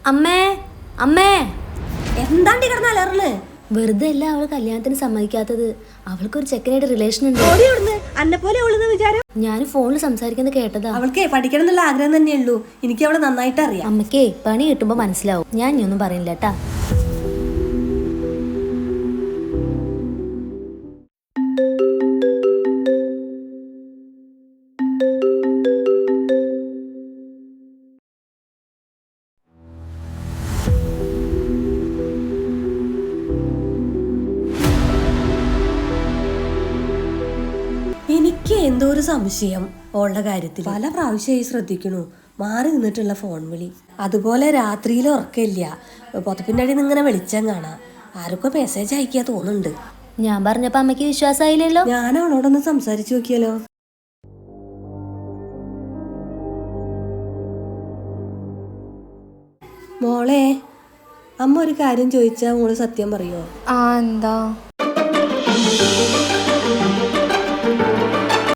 അമ്മേ അമ്മേ എന്താണ്ടി കിടന്ന് അലർന്ന്? വെറുതെ അല്ല അവള് കല്യാണത്തിന് സമ്മതിക്കാത്തത്. അവൾക്കൊരു ചെക്കനായിട്ട് റിലേഷൻ ഉണ്ട്. അന്നെ പോലെ വിചാരം. ഞാൻ ഫോണിൽ സംസാരിക്കുന്നത് കേട്ടതാ. അവൾക്ക് പഠിക്കണം എന്നുള്ള ആഗ്രഹം തന്നെയുള്ളൂ. എനിക്ക് അവളെ നന്നായിട്ട് അറിയാം. അമ്മക്കേ പണി കിട്ടുമ്പോ മനസ്സിലാവും. ഞാൻ ഇനി ഒന്നും പറയില്ല കേട്ടാ. എനിക്ക് എന്തോ ഒരു സംശയം ഉള്ള കാര്യത്തിൽ പല പ്രാവശ്യമായി ശ്രദ്ധിക്കണു. മാറി നിന്നിട്ടുള്ള ഫോൺ വിളി, അതുപോലെ രാത്രിയിൽ ഉറക്കമില്ല. പുതപ്പിൻ്റെ അടിയിൽ നിന്ന് ഇങ്ങനെ വെളിച്ചം കാണാം. ആരൊക്കെ മെസ്സേജ് അയക്കാ തോന്നുന്നുണ്ട്. ഞാൻ പറഞ്ഞപ്പോ അമ്മയ്ക്ക് വിശ്വാസമായില്ലല്ലോ. ഞാൻ അവളോടൊന്ന് സംസാരിച്ചു നോക്കിയാലോ? മോളെ, അമ്മ ഒരു കാര്യം ചോദിച്ചാ മോള് സത്യം പറയോ? എന്താ?